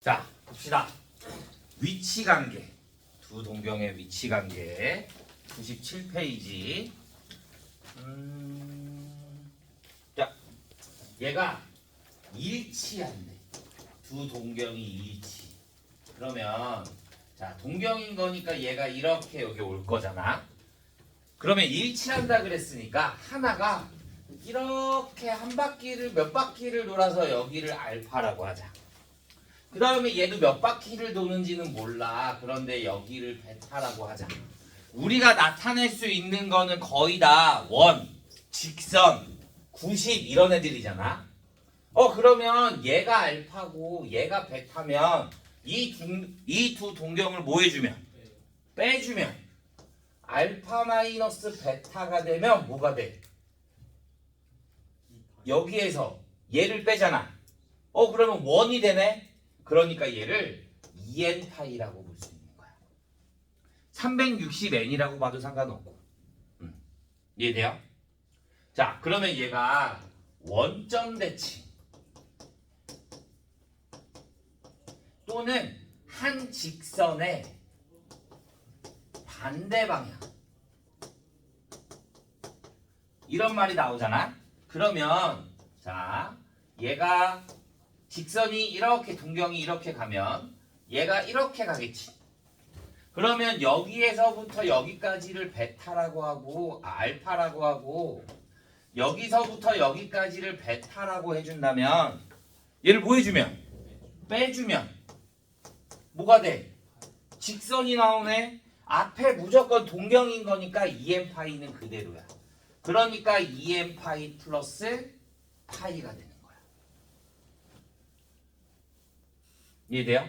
자, 봅시다. 위치 관계. 두 동경의 위치 관계. 97페이지. 자, 얘가 일치한대. 두 동경이 일치. 그러면 자, 동경인 거니까 얘가 이렇게 여기 올 거잖아. 그러면 일치한다 그랬으니까 하나가 이렇게 한 바퀴를 몇 바퀴를 돌아서 여기를 알파라고 하자. 그 다음에 얘도 몇 바퀴를 도는지는 몰라. 그런데 여기를 베타라고 하자. 우리가 나타낼 수 있는 거는 거의 다 원, 직선, 90 이런 애들이잖아. 그러면 얘가 알파고 얘가 베타면 이 두 동경을 뭐 해주면? 빼주면 알파 마이너스 베타가 되면 뭐가 돼? 여기에서 얘를 빼잖아. 그러면 원이 되네. 그러니까 얘를 2n파이라고 볼 수 있는 거야. 360n이라고 봐도 상관없고. 이해돼요? 자, 그러면 얘가 원점 대칭 또는 한 직선의 반대 방향 이런 말이 나오잖아. 그러면 자, 얘가 직선이 이렇게 동경이 이렇게 가면 얘가 이렇게 가겠지. 그러면 여기에서부터 여기까지를 베타라고 하고 알파라고 하고 여기서부터 여기까지를 베타라고 해준다면 얘를 뭐 해주면? 빼주면 뭐가 돼? 직선이 나오네. 앞에 무조건 동경인 거니까 2n파이는 그대로야. 그러니까 2n파이 플러스 파이가 되는 거야. 이해돼요?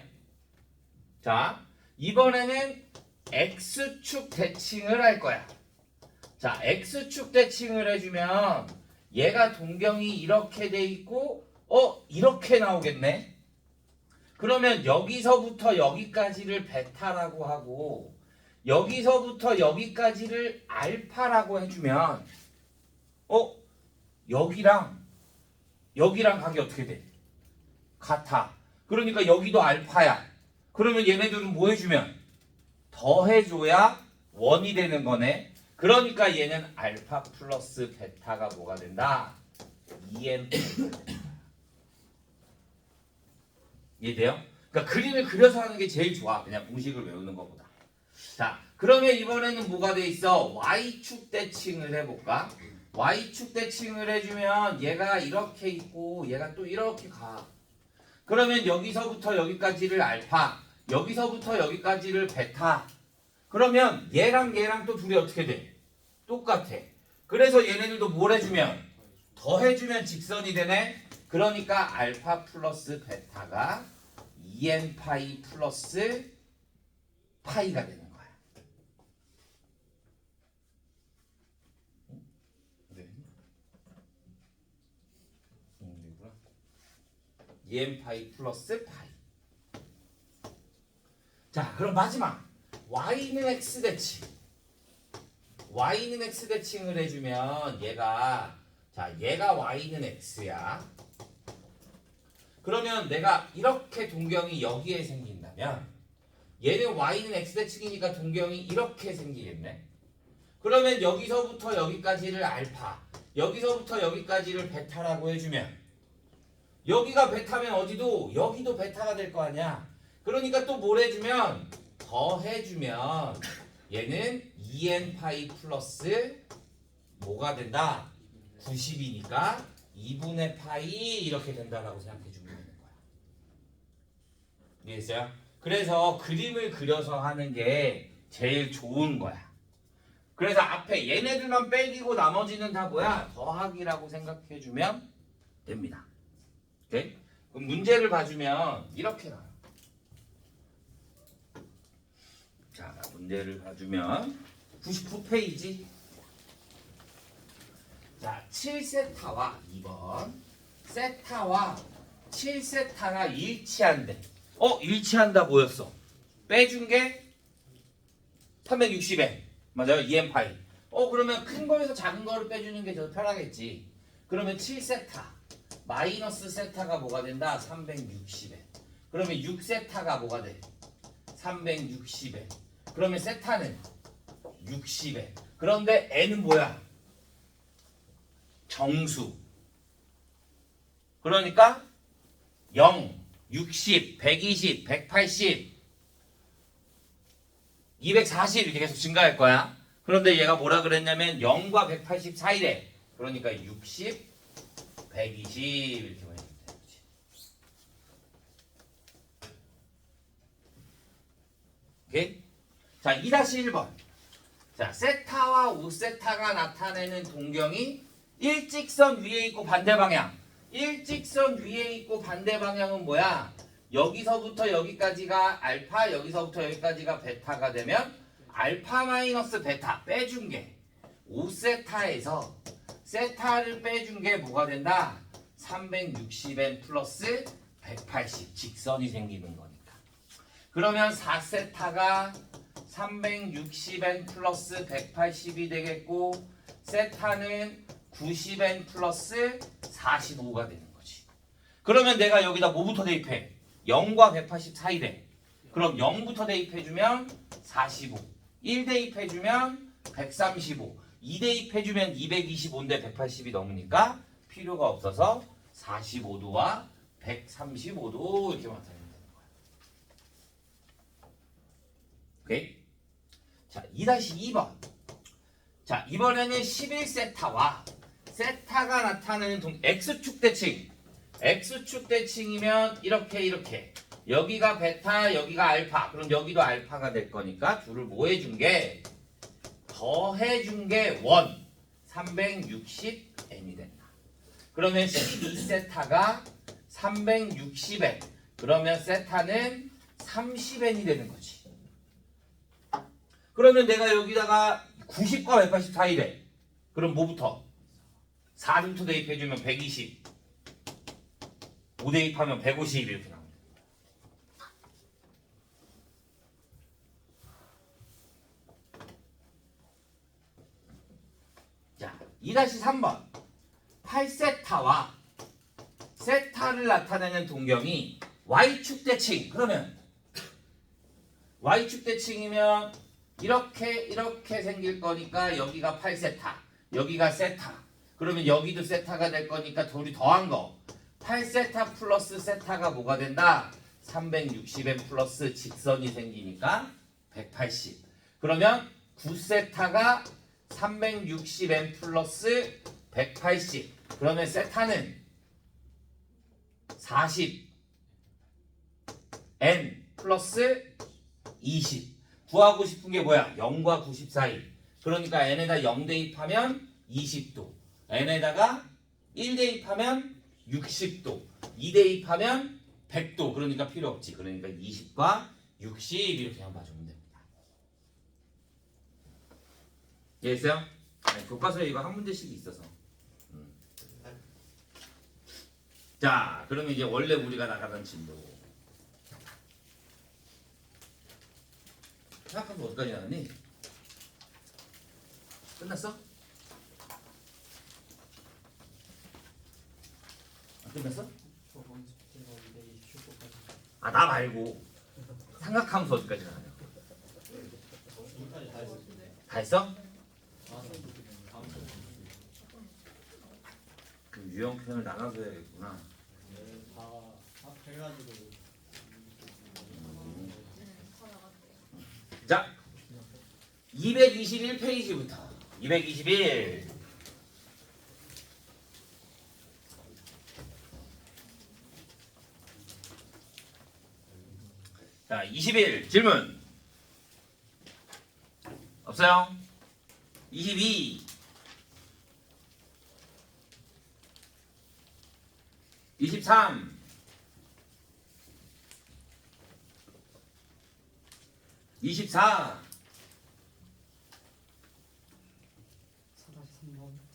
자, 이번에는 x축 대칭을 할 거야. 자, x축 대칭을 해주면 얘가 동경이 이렇게 돼 있고 이렇게 나오겠네. 그러면 여기서부터 여기까지를 베타라고 하고 여기서부터 여기까지를 알파라고 해주면 여기랑 각이 어떻게 돼? 같아. 그러니까 여기도 알파야. 그러면 얘네들은 뭐 해주면? 더해줘야 원이 되는 거네. 그러니까 얘는 알파 플러스 베타가 뭐가 된다? 2n. 이해돼요? 그러니까 그림을 그려서 하는 게 제일 좋아. 그냥 공식을 외우는 것보다. 자, 그러면 이번에는 뭐가 돼 있어? y축 대칭을 해볼까? y축 대칭을 해주면 얘가 이렇게 있고 얘가 또 이렇게 가. 그러면 여기서부터 여기까지를 알파, 여기서부터 여기까지를 베타. 그러면 얘랑 또 둘이 어떻게 돼? 똑같아. 그래서 얘네들도 뭘 해주면? 더해주면 직선이 되네. 그러니까 알파 플러스 베타가 2n파이 플러스 파이가 되는 거야. 네. 2n파이 플러스 파이. 자, 그럼 마지막 y는 x 대칭. y는 x 대칭을 해주면 얘가 y는 x야. 그러면 내가 이렇게 동경이 여기에 생긴다면 얘는 y는 x 대칭이니까 동경이 이렇게 생기겠네. 그러면 여기서부터 여기까지를 알파, 여기서부터 여기까지를 베타라고 해주면 여기가 베타면 어디도 여기도 베타가 될 거 아니야. 그러니까 또 뭘 해주면? 더해주면 얘는 2n파이 플러스 뭐가 된다? 90이니까 2분의 파이 이렇게 된다라고 생각해 주면 되는 거야. 이해했어요? 그래서 그림을 그려서 하는 게 제일 좋은 거야. 그래서 앞에 얘네들만 빼기고 나머지는 다 뭐야? 더하기라고 생각해 주면 됩니다. 오케이? 그럼 문제를 봐주면 이렇게 나와요. 자, 문제를 봐주면 99페이지. 자, 7세타와 2번 세타와 7세타가 일치한대. 일치한다 뭐였어? 빼준 게 360엔 맞아요? 2n파이. 그러면 큰 거에서 작은 거를 빼주는 게 더 편하겠지. 그러면 7세타 마이너스 세타가 뭐가 된다? 360엔. 그러면 6세타가 뭐가 돼? 360n. 그러면 세타는 60n. 그런데 n은 뭐야? 정수. 그러니까 0, 60, 120, 180, 240 이렇게 계속 증가할 거야. 그런데 얘가 뭐라 그랬냐면 0과 180 사이래. 그러니까 60, 120 이렇게 보내면 되는 거지. 오케이? 자, 2-1번. 자, 세타와 우세타가 나타내는 동경이 일직선 위에 있고 반대 방향. 일직선 위에 있고 반대 방향은 뭐야? 여기서부터 여기까지가 알파, 여기서부터 여기까지가 베타가 되면 알파 마이너스 베타 빼준 게 5세타에서 세타를 빼준 게 뭐가 된다? 360n 플러스 180 직선이 생기는 거니까. 그러면 4세타가 360n 플러스 180이 되겠고 세타는 90n 플러스 45가 되는 거지. 그러면 내가 여기다 뭐부터 대입해? 0과 180 사이래. 그럼 0부터 대입해주면 45, 1 대입해주면 135, 2 대입해주면 225인데 180이 넘으니까 필요가 없어서 45도와 135도 이렇게 나타내면 되는 거야. 오케이? 자, 2-2번. 자, 이번에는 11세타와 세타가 나타내는 X축 대칭. X축 대칭이면 이렇게 여기가 베타 여기가 알파. 그럼 여기도 알파가 될 거니까 둘을 뭐 해준 게 더해준 게 360n이 된다. 그러면 12세타가 360n. 그러면 세타는 30n이 되는 거지. 그러면 내가 여기다가 90과 180 사이래. 그럼 뭐부터? 4부터 대입해주면 120, 5 대입하면 150 이렇게 나옵니다. 자, 2-3번. 8세타와 세타를 나타내는 동경이 Y축 대칭. 그러면 Y축 대칭이면 이렇게 생길 거니까 여기가 8세타, 여기가 세타. 그러면 여기도 세타가 될 거니까 둘이 더한 거. 8세타 플러스 세타가 뭐가 된다? 360n 플러스 직선이 생기니까 180. 그러면 9세타가 360n 플러스 180. 그러면 세타는 40n 플러스 20. 구하고 싶은 게 뭐야? 0과 90 사이. 그러니까 n에다 0 대입하면 20도. n에다가 1 대입하면 60도. 2 대입하면 100도. 그러니까 필요 없지. 그러니까 20과 60 이렇게만 봐주면 됩니다. 이해했어요? 아니, 교과서에 이거 한 문제씩 있어서. 자, 그러면 이제 원래 우리가 나가던 진도. 생각하면 어디까지 나갔니? 끝났어? 끝났어? 아, 나 말고 삼각함수 어디까지 나가냐? 다 했어? 그럼 유형 표현을 나가서 해야겠구나. 다 해가지고. 자, 221페이지부터 221. 자, 21 질문 없어요? 22 23 24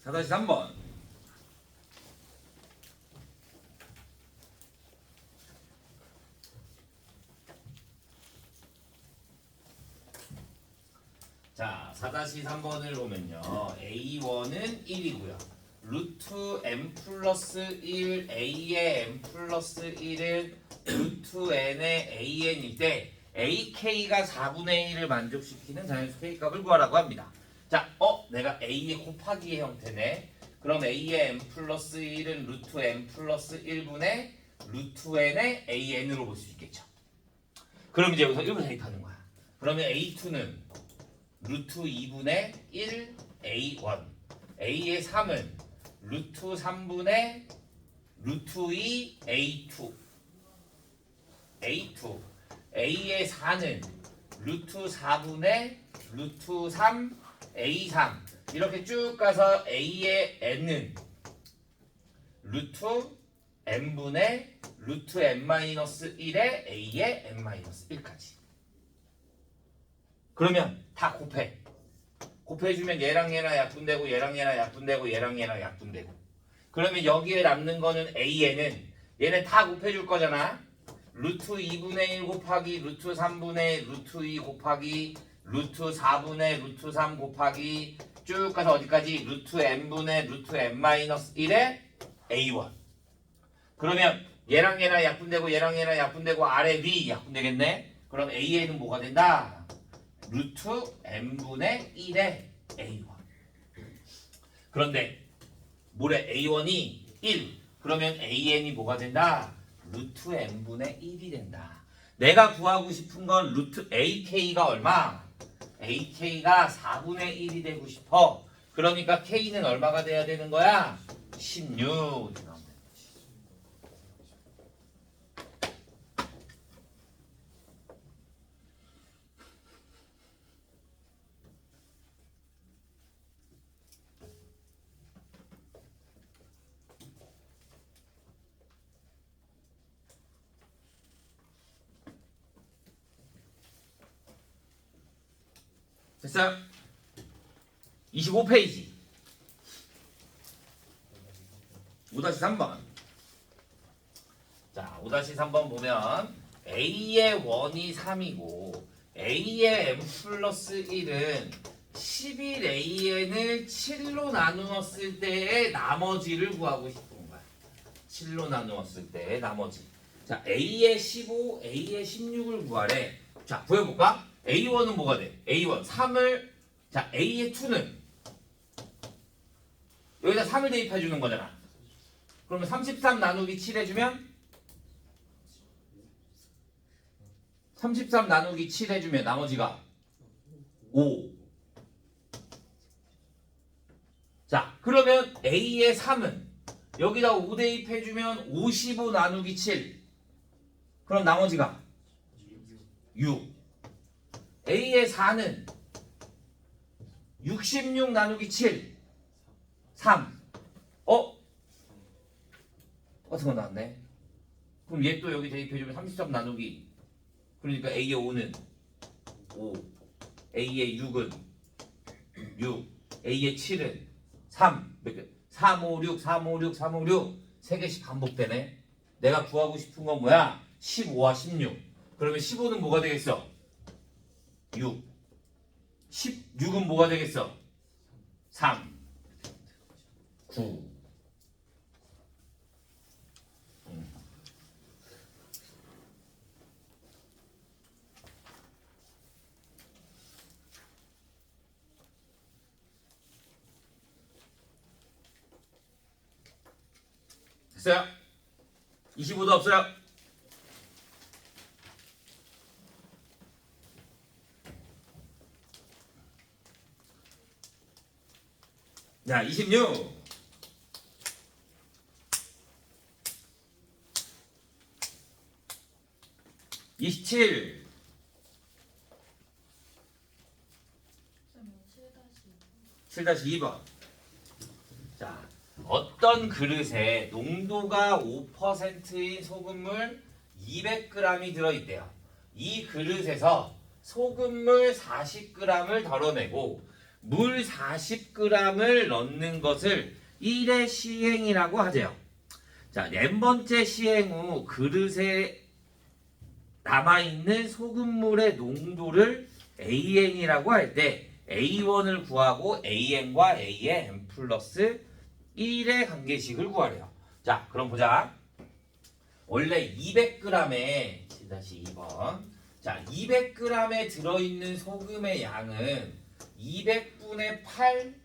4-3번 자, 4-3번을 보면요. A1은 1이고요. 루트 m 플러스 1 a의 m 플러스 1은 루트 n의 an일 때 ak가 4분의 1을 만족시키는 자연수 k값을 구하라고 합니다. 자, 내가 a의 곱하기의 형태네. 그럼 a의 n 플러스 1은 루트 n 플러스 1분의 루트 n의 an으로 볼 수 있겠죠. 그럼 이제 여기서 1분 대입하는 거야. 그러면 a2는 루트 2분의 1 a1, a의 3은 루트 3분의 루트 2 a2, a의 4는 루트 4분의 루트 3 a3 이렇게 쭉 가서 a의 n은 루트 n분의 루트 n-1의 a의 n-1까지. 그러면 다 곱해주면 얘랑 얘랑 약분되고 얘랑 얘랑 약분되고 얘랑 얘랑 약분되고. 그러면 여기에 남는 거는 an은 얘네 다 곱해줄 거잖아. 루트 2분의 1 곱하기 루트 3분의 루트 2 곱하기 루트 4분의 루트 3 곱하기 쭉 가서 어디까지? 루트 n분의 루트 n-1의 a1. 그러면 얘랑 얘랑 약분되고 얘랑 얘랑 약분되고 아래 위 약분되겠네. 그럼 a는 뭐가 된다? 루트 n분의 1의 a1. 그런데 뭐래? a1이 1. 그러면 an이 뭐가 된다? 루트 n분의 1이 된다. 내가 구하고 싶은 건 루트 ak가 얼마? ak가 4분의 1이 되고 싶어. 그러니까 k는 얼마가 돼야 되는 거야? 16. 됐어요? 25페이지 5-3번. 자, 5-3번 보면 a의 1이 3이고 a의 n 플러스 1은 11an을 7로 나누었을 때의 나머지를 구하고 싶은 거야. 7로 나누었을 때의 나머지. 자, a의 15, a의 16을 구하래. 자, 구해볼까? A1은 뭐가 돼? A1 3을 자 A의 2는 여기다 3을 대입해 주는 거잖아. 그러면 33 나누기 7 해주면 33 나누기 7 해주면 나머지가 5. 자, 그러면 A의 3은 여기다 5 대입해 주면 55 나누기 7. 그럼 나머지가 6. A의 4는 66 나누기 7 3. 똑같은 거 나왔네. 그럼 얘 또 여기 대입해주면 33 나누기, 그러니까 A의 5는 5, A의 6은 6, A의 7은 3. 3, 5, 6, 3, 5, 6, 3, 5, 6 3개씩 반복되네. 내가 구하고 싶은 건 뭐야? 15와 16. 그러면 15는 뭐가 되겠어? 6. 16은 뭐가 되겠어? 3. 9. 됐어요? 25도 없어요? 자, 26. 27. 7-2번. 자, 어떤 그릇에 농도가 5%인 소금물 200g이 들어있대요. 이 그릇에서 소금물 40g을 덜어내고 물 40g을 넣는 것을 1의 시행이라고 하죠. 자, 네 번째 시행 후 그릇에 남아있는 소금물의 농도를 AN이라고 할 때 A1을 구하고 AN과 A의 N 플러스 1의 관계식을 구하래요. 자, 그럼 보자. 원래 200g에 7-2번. 자, 200g에 들어있는 소금의 양은 200분의 8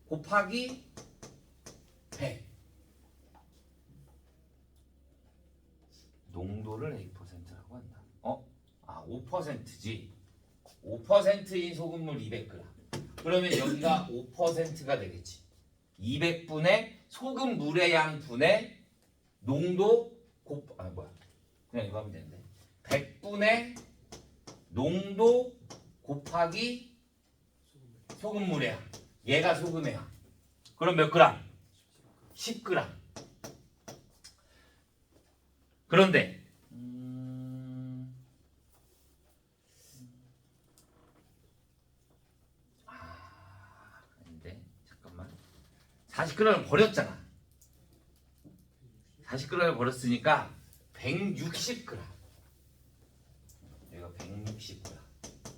곱하기 100. 농도를 A%라고 한다. 5%지. 5%인 소금물 200g. 그러면 여기가 5%가 되겠지. 200분의 소금물의 양 분의 농도 그냥 이거 하면 되는데. 100분의 농도 곱하기 소금물의 양. 얘가 소금의 양. 그럼 몇 그램? 10g. 그런데 아닌데 잠깐만. 40g을 버렸잖아. 40g을 버렸으니까 160g. 여기가 160g.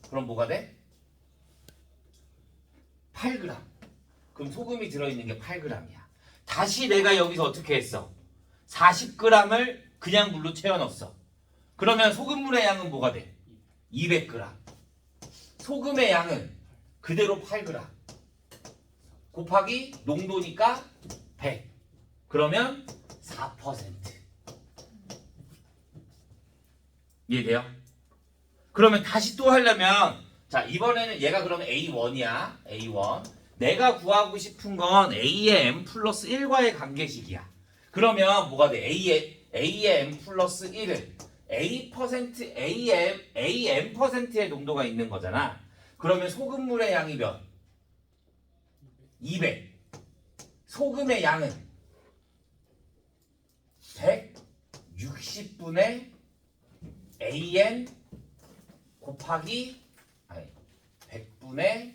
그럼 뭐가 돼? 8g. 그럼 소금이 들어있는 게 8g이야. 다시 내가 여기서 어떻게 했어? 40g을 그냥 물로 채워 넣었어. 그러면 소금물의 양은 뭐가 돼? 200g. 소금의 양은 그대로 8g. 곱하기 농도니까 100. 그러면 4%. 이해돼요? 그러면 다시 또 하려면 자, 이번에는 얘가 그러면 A1이야. A1. 내가 구하고 싶은 건 A의 M 플러스 1과의 관계식이야. 그러면 뭐가 돼? A의 M 플러스 1은 AM%의 농도가 있는 거잖아. 그러면 소금물의 양이 몇? 200. 소금의 양은 160분의 AN 곱하기 100분의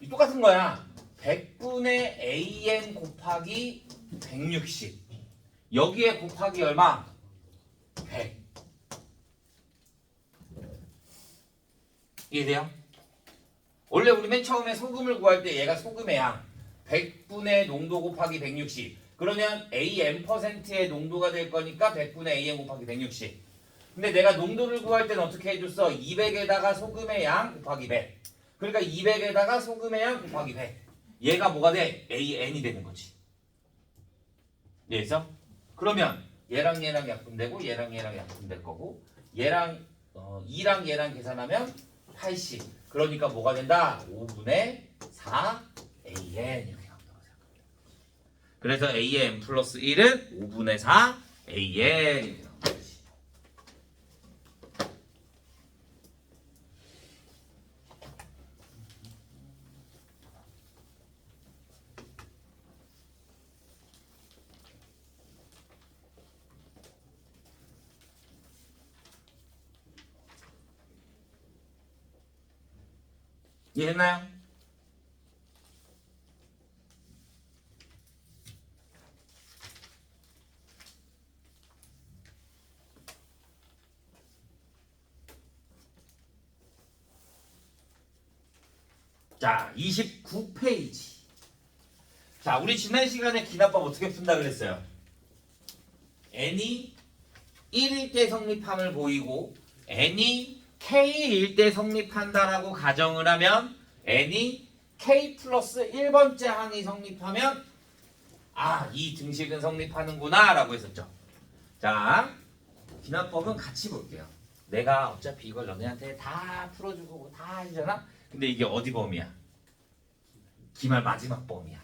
똑같은 거야. 100분의 AN 곱하기 160. 여기에 곱하기 얼마? 100. 이해돼요? 원래 우리 맨 처음에 소금을 구할 때 얘가 소금의 양 100분의 농도 곱하기 160. 그러면 AM%의 농도가 될 거니까 100분의 AM 곱하기 160. 근데 내가 농도를 구할 때는 어떻게 해줬어? 200에다가 소금의 양 곱하기 100. 그러니까 200에다가 소금의 양 곱하기 100. 얘가 뭐가 돼? AN이 되는 거지. 이해했어? 그러면 얘랑 얘랑 약분되고 얘랑 얘랑 약분될 거고 얘랑 2랑 얘랑 계산하면 80. 그러니까 뭐가 된다? 5분의 4 AN 이렇게 나온다고 생각합니다. 그래서 AN 플러스 1은 5분의 4 AN 이렇게 나온다. 이해했나요? 자, 29페이지. 자, 우리 지난 시간에 기납법 어떻게 푼다 그랬어요? n이 1일 때 성립함을 보이고 n이 k일 때 성립한다라고 가정을 하면 n이 k 플러스 1번째 항이 성립하면 이 등식은 성립하는구나 라고 했었죠. 자, 기납법은 같이 볼게요. 내가 어차피 이걸 너네한테 다 풀어주고 다 해주잖아. 근데 이게 어디 범위야? 기말 마지막 범위야.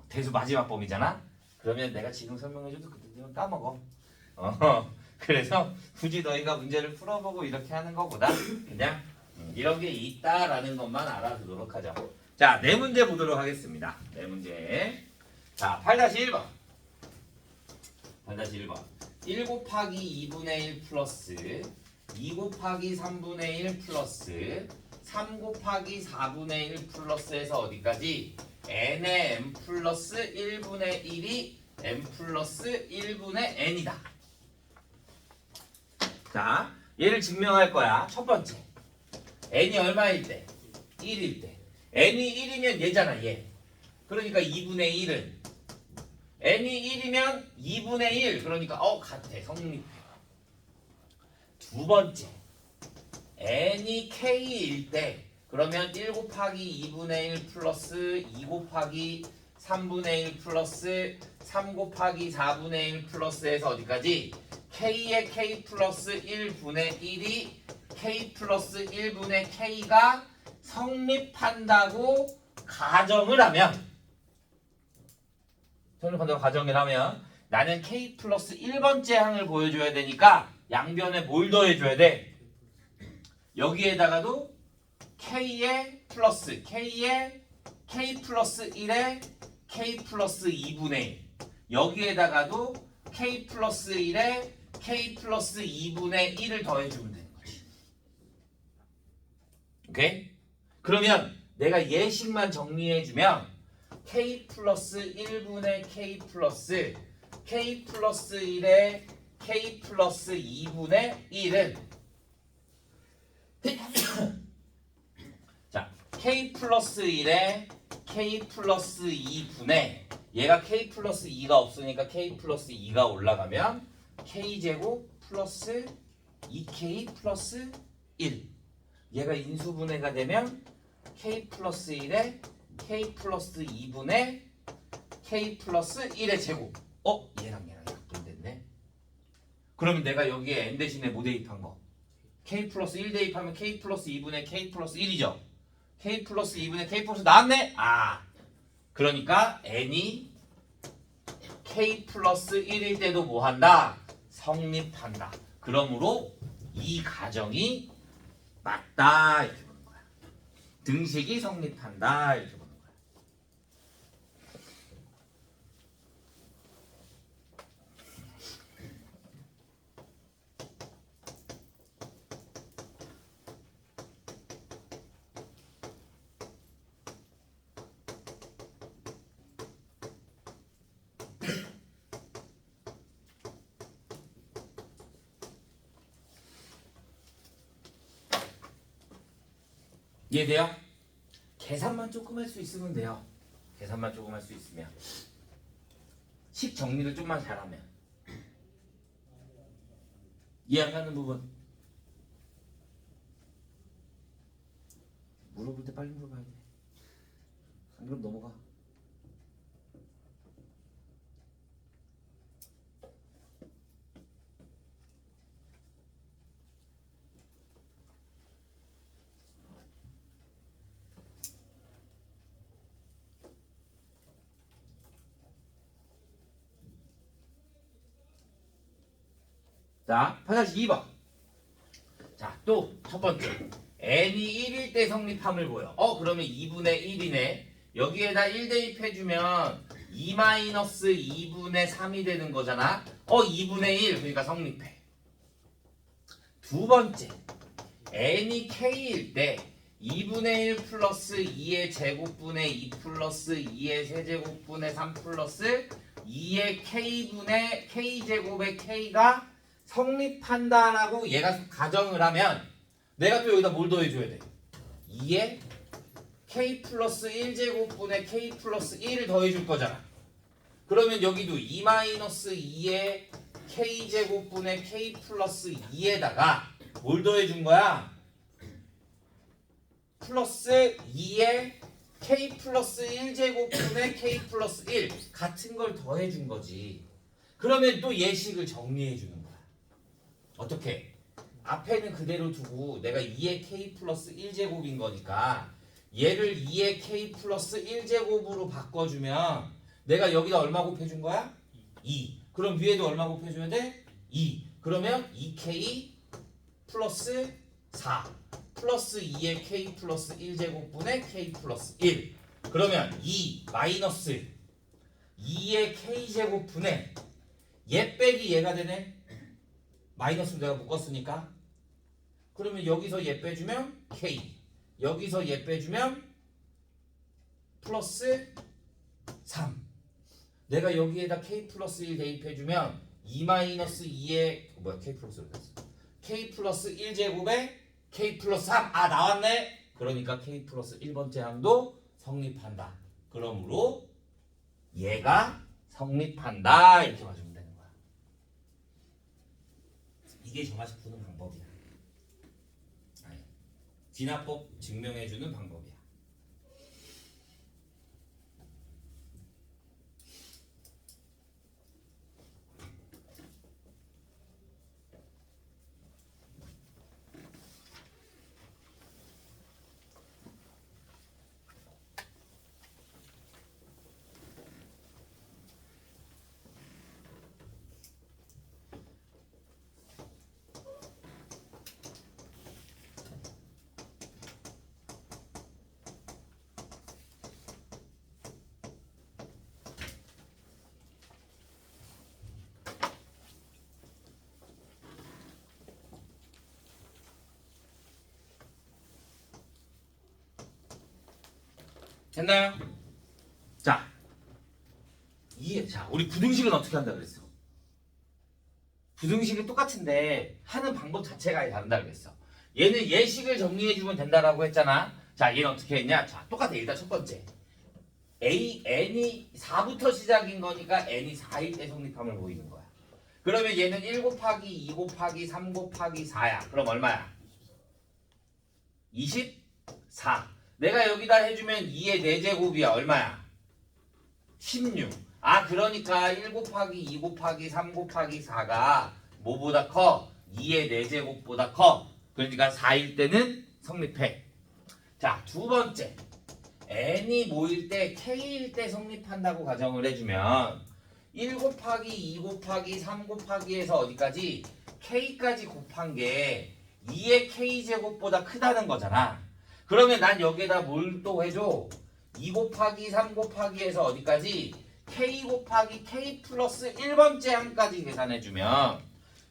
대수 마지막 범위잖아. 그러면 내가 지금 설명해줘도 그때쯤은 까먹어. 그래서 굳이 너희가 문제를 풀어보고 이렇게 하는 것보다 그냥 이런 게 있다라는 것만 알아두도록 하죠. 자, 네 문제 보도록 하겠습니다. 네 문제. 자, 8-1번. 8-1번. 1 곱하기 2분의 1 플러스 2 곱하기 3분의 1 플러스 3 곱하기 4분의 1 플러스에서 어디까지? n의 m 플러스 1분의 1이 m 플러스 1분의 n이다. 자, 얘를 증명할 거야. 첫 번째. n이 얼마일 때? 1일 때. n이 1이면 얘잖아, 얘. 그러니까 2분의 1은 n이 1이면 2분의 1 그러니까 같아 성립해. 두 번째 n이 k일 때 그러면 1 곱하기 2분의 1 플러스 2 곱하기 3분의 1 플러스 3 곱하기 4분의 1 플러스에서 어디까지? k의 k 플러스 1분의 1이 k 플러스 1분의 k가 성립한다고 가정을 하면 나는 k 플러스 1번째 항을 보여줘야 되니까 양변에 뭘 더해줘야 돼? 여기에다가도 k의 플러스 k의 k 플러스 1에 k 플러스 2분의 1 여기에다가도 k 플러스 1에 k 플러스 2분의 1을 더해주면 되는 거지. 오케이? 그러면 내가 예식만 정리해주면 k 플러스 1분의 k 플러스 1에 k 플러스 2분의 1은 자, k 플러스 1에 k 플러스 2분의 얘가 k 플러스 2가 없으니까 k 플러스 2가 올라가면 k제곱 플러스 2k 플러스 1 얘가 인수분해가 되면 k 플러스 1에 k 플러스 2분의 k 플러스 1의 제곱 얘랑 약분됐네. 그러면 내가 여기에 n 대신에 뭐 대입한 거? k 플러스 1 대입하면 k 플러스 2분의 k 플러스 1이죠. k 플러스 2분의 k 플러스 나왔네? 그러니까 n이 k 플러스 1일 때도 뭐 한다? 성립한다. 그러므로 이 가정이 맞다 이렇게 보는 거야. 등식이 성립한다 이렇게 보는 거야. 이해돼요? 계산만 조금 할 수 있으면 돼요. 계산만 조금 할 수 있으면 식 정리를 좀만 잘하면 이해 안 가는 부분 물어볼 때 빨리 물어봐야 돼. 안 그럼 넘어가. 자, 82번. 자, 또 첫 번째. n이 1일 때 성립함을 보여. 그러면 2분의 1이네. 여기에다 1 대입해주면 2-2분의 3이 되는 거잖아. 2분의 1. 그러니까 성립해. 두 번째. n이 k일 때 2분의 1 플러스 2의 제곱분의 2 플러스 2의 세제곱분의 3 플러스 2의 k분의 k제곱의 k가 성립한다라고 얘가 가정을 하면 내가 또 여기다 뭘 더해줘야 돼? 2에 k 플러스 1제곱분의 k 플러스 1을 더해줄 거잖아. 그러면 여기도 2-2의 k제곱분의 k 플러스 2에다가 뭘 더해준 거야? 플러스 2의 k 플러스 1제곱분의 k 플러스 1 같은 걸 더해준 거지. 그러면 또 예식을 정리해주는 거야. 어떻게? 앞에는 그대로 두고 내가 2의 k 플러스 1제곱인 거니까 얘를 2의 k 플러스 1제곱으로 바꿔주면 내가 여기다 얼마 곱해준 거야? 2. 그럼 위에도 얼마 곱해줘야 돼? 2. 그러면 2k 플러스 4 플러스 2의 k 플러스 1제곱분의 k 플러스 1 그러면 2 마이너스 2의 k제곱분의 얘 빼기 얘가 되네. 마이너스로 내가 묶었으니까. 그러면 여기서 얘 빼주면 k 여기서 얘 빼주면 플러스 3 내가 여기에다 k 플러스 1 대입해주면 2-2의 k 플러스 1 됐어. k 플러스 1제곱에 k 플러스 3 나왔네. 그러니까 k 플러스 1번째 항도 성립한다. 그러므로 얘가 성립한다 이렇게 봐주면 되는 거야. 이게 정화식 푸는 방법이야. 아니, 진화법 증명해주는 방법이야. 됐나요? 자, 우리 부등식은 어떻게 한다 그랬어? 부등식이 똑같은데 하는 방법 자체가 다른다 그랬어. 얘는 예식을 정리해주면 된다라고 했잖아. 자, 얘는 어떻게 했냐? 자, 똑같아. 일단 첫 번째. n이 4부터 시작인 거니까 n이 4일 때 성립함을 보이는 거야. 그러면 얘는 1 곱하기 2 곱하기 3 곱하기 4야. 그럼 얼마야? 24. 내가 여기다 해주면 2의 4제곱이야. 얼마야? 16. 아, 그러니까 1 곱하기 2 곱하기 3 곱하기 4가 뭐보다 커? 2의 4제곱보다 커. 그러니까 4일 때는 성립해. 자, 두 번째. n이 모일 때 k일 때 성립한다고 가정을 해주면 1 곱하기 2 곱하기 3 곱하기에서 어디까지? k까지 곱한 게 2의 k제곱보다 크다는 거잖아. 그러면 난 여기에다 뭘 또 해줘? 2 곱하기 3 곱하기에서 어디까지? k 곱하기 k 플러스 1번째 항까지 계산해주면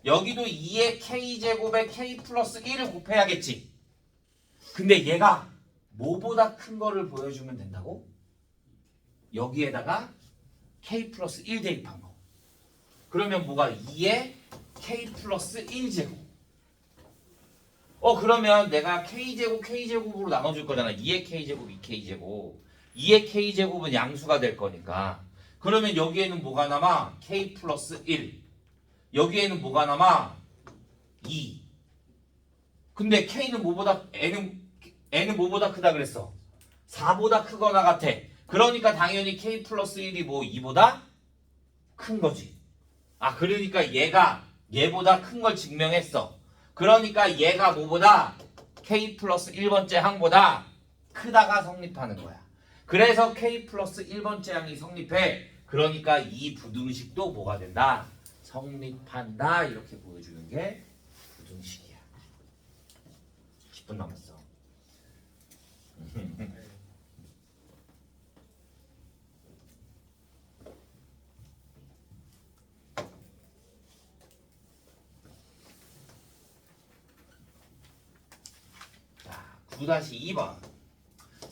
여기도 2의 k제곱에 k 플러스 1을 곱해야겠지. 근데 얘가 뭐보다 큰 거를 보여주면 된다고? 여기에다가 k 플러스 1 대입한 거. 그러면 뭐가 2의 k 플러스 1제곱. 그러면 내가 k제곱 k제곱으로 나눠줄 거잖아. 2의 k제곱 2k제곱. 2의 k제곱은 양수가 될 거니까. 그러면 여기에는 뭐가 남아? k 플러스 1. 여기에는 뭐가 남아? 2. 근데 k는 뭐보다 n은 뭐보다 크다 그랬어? 4보다 크거나 같아. 그러니까 당연히 k 플러스 1이 뭐 2보다 큰 거지. 아, 그러니까 얘보다 큰 걸 증명했어. 그러니까 얘가 뭐보다 k 플러스 1번째 항보다 크다가 성립하는 거야. 그래서 k 플러스 1번째 항이 성립해. 그러니까 이 부등식도 뭐가 된다? 성립한다. 이렇게 보여주는 게 부등식이야. 10분 남았어. 자, 9-2번.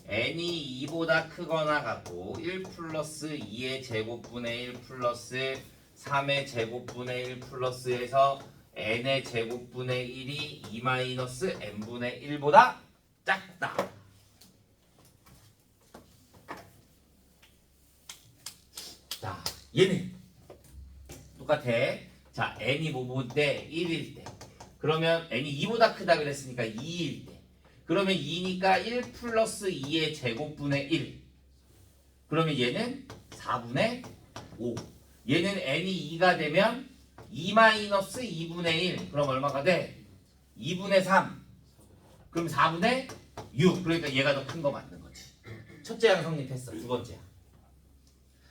n이 2보다 크거나 같고 1 플러스 2의 제곱분의 1 플러스 3의 제곱분의 1 플러스에서 n의 제곱분의 1이 2 마이너스 n분의 1보다 작다. 자, 얘는 똑같아. 자, n이 뭐일 때? 1일 때. 그러면 n이 2보다 크다 그랬으니까 2일 때. 그러면 2니까 1 플러스 2의 제곱분의 1. 그러면 얘는 4분의 5. 얘는 n이 2가 되면 2 마이너스 2분의 1. 그럼 얼마가 돼? 2분의 3. 그럼 4분의 6. 그러니까 얘가 더 큰 거 맞는 거지. 첫째 항 성립했어. 두 번째 항.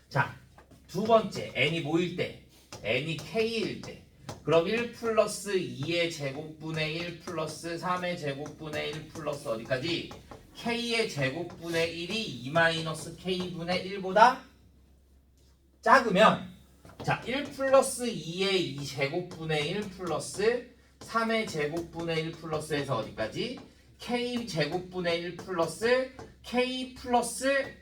자, 두 번째 n이 뭐일 때? n이 k일 때. 그럼 1 플러스 2의 제곱분의 1 플러스 3의 제곱분의 1 플러스 어디까지? k의 제곱분의 1이 2 마이너스 k분의 1보다 작으면 자, 1 플러스 2의 2 제곱분의 1 플러스 3의 제곱분의 1 플러스에서 어디까지? k 제곱분의 1 플러스 k 플러스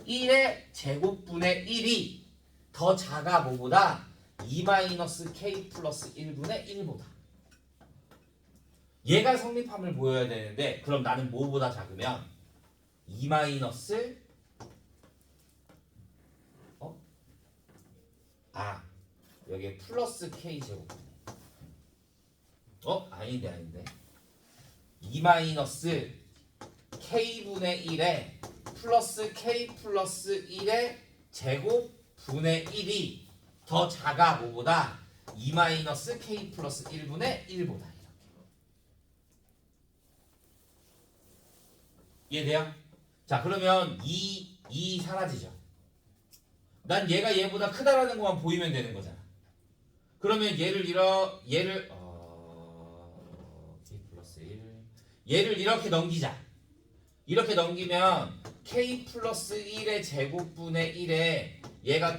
1의 제곱분의 1이 더 작아 뭐보다? 2 마이너스 k 플러스 1분의 1보다. 얘가 성립함을 보여야 되는데 그럼 나는 뭐보다 작으면 2 마이너스 여기 플러스 k 제곱. 아닌데. 2 마이너스 k분의 1에 플러스 k 플러스 1의 제곱 분의 1이 더 작아 뭐보다 2 마이너스 k 플러스 1분의 1보다 이렇게. 이해돼요? 자 그러면 2 사라지죠. 난 얘가 얘보다 크다라는 것만 보이면 되는 거잖아. 그러면 얘를 k 플러스 1 얘를 이렇게 넘기자. 이렇게 넘기면 k 플러스 1의 제곱분의 1에 얘가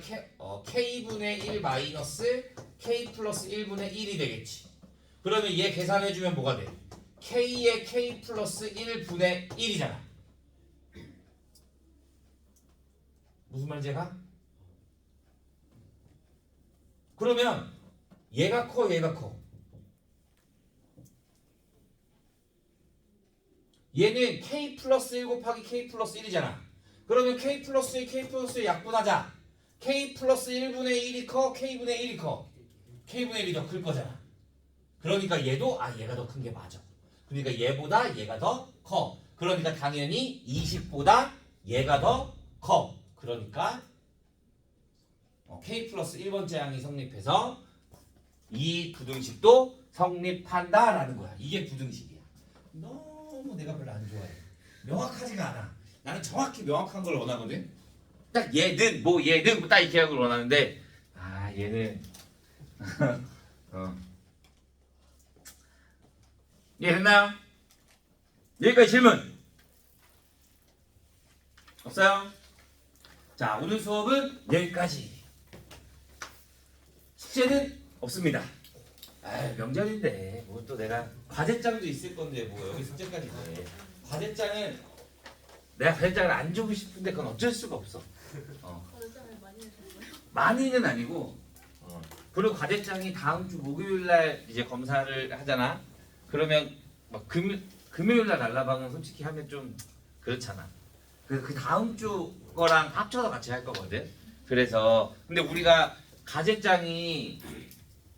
k분의 1 마이너스 k 플러스 1분의 1이 되겠지. 그러면 얘 계산해주면 뭐가 돼? k의 k 플러스 1분의 1이잖아. 무슨 말인지 가? 그러면 얘가 커 얘가 커. 얘는 k 플러스 1 곱하기 k 플러스 1이잖아. 그러면 k 플러스 1, k 플러스 1 약분하자. k 플러스 1분의 1이 커, k분의 1이 커. k분의 1이 더 클 거잖아. 그러니까 얘도 얘가 더 큰 게 맞아. 그러니까 얘보다 얘가 더 커. 그러니까 당연히 20보다 얘가 더 커. 그러니까 k 플러스 1번째 항이 성립해서 이 부등식도 성립한다라는 거야. 이게 부등식이야. 너무 내가 별로 안 좋아해. 명확하지가 않아. 나는 정확히 명확한 걸 원하거든. 딱 얘는 딱 이렇게 하는 걸 원하는데 얘는 이해됐나요? 여기까지 질문 없어요? 자 오늘 수업은 여기까지. 숙제는 없습니다. 명절인데 뭐 또 내가 과제장도 있을 건데 뭐 여기 숙제까지 돼. 과제장은 내가 과제장을 안 주고 싶은데 그건 어쩔 수가 없어. 과제장을 많이 해줬어요? 많이는 아니고 그리고 과제장이 다음 주 목요일 날 이제 검사를 하잖아. 그러면 막 금요일 날 날라방은 솔직히 하면 좀 그렇잖아. 그 다음 주 거랑 합쳐서 같이 할 거거든. 그래서 근데 우리가 과제장이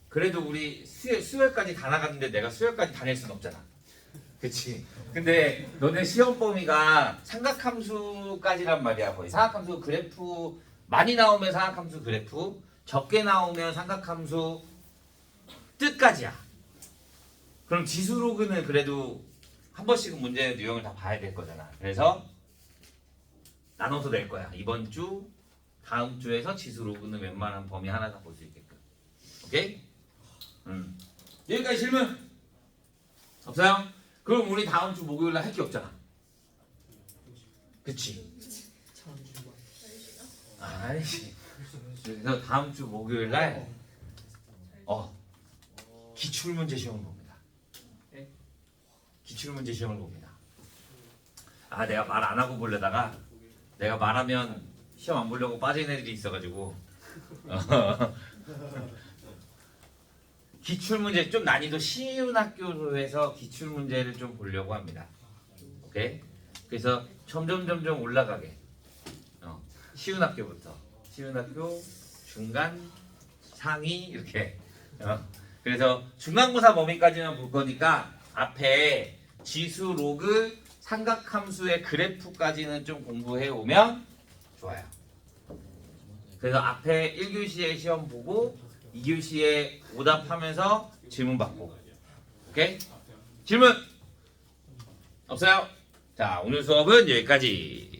그래도 우리 수요일까지 다 나갔는데 내가 수요일까지 다닐 순 없잖아. 그치? 근데 너네 시험 범위가 삼각함수까지란 말이야. 거의 삼각함수 그래프 많이 나오면 삼각함수 그래프, 적게 나오면 삼각함수 뜻까지야. 그럼 지수로그는 그래도 한 번씩은 문제 유형을 다 봐야 될 거잖아. 그래서 나눠서 낼 거야. 이번 주, 다음 주에서 지수로그는 웬만한 범위 하나 다 볼 수 있게끔. 오케이? 여기까지 질문 없어요? 그럼 우리 다음 주 목요일 날 할 게 없잖아. 그치? 아이씨. 그래서 다음 주 목요일 날 기출문제 시험을 봅니다. 기출문제 시험을 봅니다. 내가 말 안 하고 보려다가 내가 말하면 시험 안 보려고 빠진 애들이 있어가지고 기출문제 좀 난이도 쉬운 학교로 해서 기출문제를 좀 보려고 합니다. 오케이? 그래서 점점 올라가게 쉬운 학교부터 쉬운 학교, 중간, 상위 이렇게 그래서 중간고사 범위까지만 볼 거니까 앞에 지수, 로그, 삼각함수의 그래프까지는 좀 공부해 오면 좋아요. 그래서 앞에 1교시에 시험 보고 2교시에 오답하면서 질문 받고. 오케이? 질문 없어요? 자 오늘 수업은 여기까지.